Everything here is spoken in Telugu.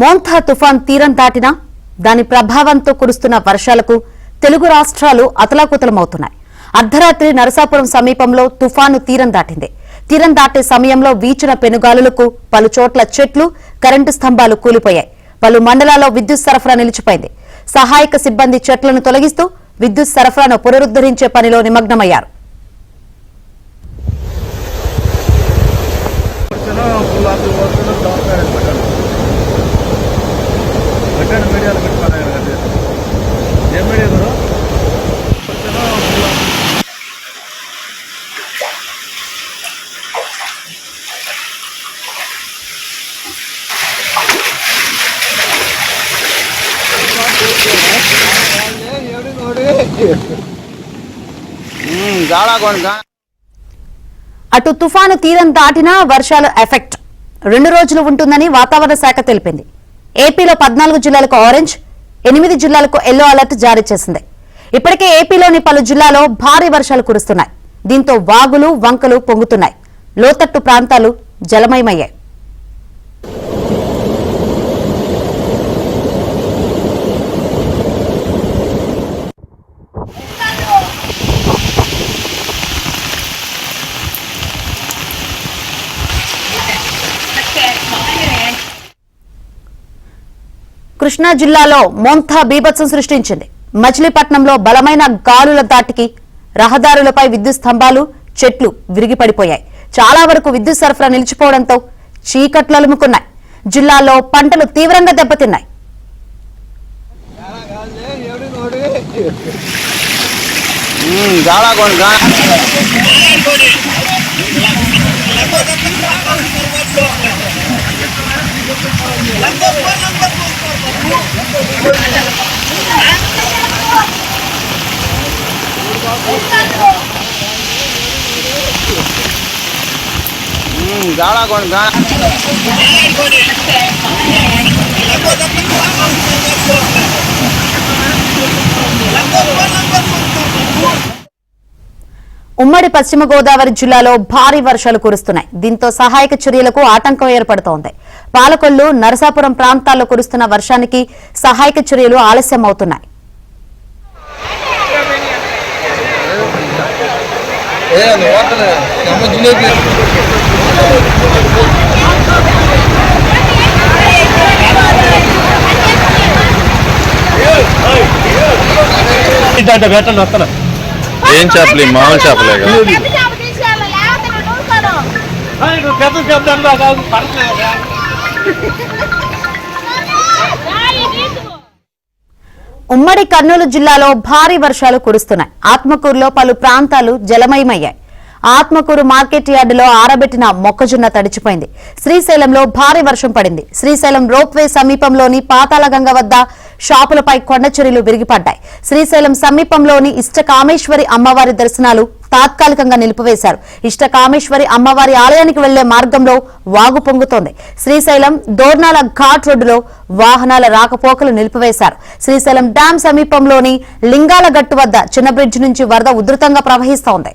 మోంథా తుఫాన్ తీరం దాటినా దాని ప్రభావంతో కురుస్తున్న వర్షాలకు తెలుగు రాష్ట్రాలు అతలాకుతలమవుతున్నాయి. అర్ధరాత్రి నరసాపురం సమీపంలో తుఫాను తీరం దాటింది. తీరం దాటే సమయంలో వీచిన పెనుగాలులకు పలు చోట్ల చెట్లు, కరెంటు స్తంభాలు కూలిపోయాయి. పలు మండలాల్లో విద్యుత్ సరఫరా నిలిచిపోయింది. సహాయక సిబ్బంది చెట్లను తొలగిస్తూ విద్యుత్ సరఫరాను పునరుద్ధరించే పనిలో నిమగ్నమయ్యారు. అటు తుఫాను తీరం దాటినా వర్షాల ఎఫెక్ట్ 2 రోజులు ఉంటుందని వాతావరణ శాఖ తెలిపింది. ఏపీలో 14 జిల్లాలకు ఆరెంజ్, 8 జిల్లాలకు ఎల్లో అలర్ట్ జారీ చేసింది. ఇప్పటికే ఏపీలోని పలు జిల్లాల్లో భారీ వర్షాలు కురుస్తున్నాయి. దీంతో వాగులు, వంకలు పొంగుతున్నాయి. లోతట్టు ప్రాంతాలు జలమయమయ్యాయి. కృష్ణా జిల్లాలో మోంథా బీభత్సం సృష్టించింది. మచిలీపట్నంలో బలమైన గాలుల దాటికి రహదారులపై విద్యుత్ స్తంభాలు, చెట్లు విరిగిపడిపోయాయి. చాలా వరకు విద్యుత్ సరఫరా నిలిచిపోవడంతో చీకట్లు అలుముకున్నాయి. జిల్లాలో పంటలు తీవ్రంగా దెబ్బతిన్నాయి. ఉమ్మడి పశ్చిమ గోదావరి జిల్లాలో భారీ వర్షాలు కురుస్తున్నాయి. దీంతో సహాయక చర్యలకు ఆటంకం ఏర్పడుతోంది. పాలకొల్లు, నరసాపురం ప్రాంతాల్లో కురుస్తున్న వర్షానికి సహాయక చర్యలు ఆలస్యం అవుతున్నాయి. ఏం చేపలు? మామూలు చేపలే కదా. ఉమ్మడి కర్నూలు జిల్లాలో భారీ వర్షాలు కురుస్తున్నాయి. ఆత్మకూరులో పలు ప్రాంతాలు జలమయమయ్యాయి. ఆత్మకూరు మార్కెట్ యార్డులో ఆరబెట్టిన మొక్కజొన్న తడిచిపోయింది. శ్రీశైలంలో భారీ వర్షం పడింది. శ్రీశైలం రోప్వే సమీపంలోని పాతాళగంగ వద్ద షాపులపై కొండచర్యలు విరిగిపడ్డాయి. శ్రీశైలం సమీపంలోని ఇష్టకామేశ్వరి అమ్మవారి దర్శనాలు తాత్కాలికంగా నిలిపివేశారు. ఇష్టకామేశ్వరి అమ్మవారి ఆలయానికి వెళ్లే మార్గంలో వాగు పొంగుతోంది. శ్రీశైలం దోర్నాల ఘాట్ రోడ్డులో వాహనాల రాకపోకలు నిలిపివేశారు. శ్రీశైలం డ్యాం సమీపంలోని లింగాల గట్టు వద్ద చిన్న బ్రిడ్జ్ నుంచి వరద ఉధృతంగా ప్రవహిస్తోంది.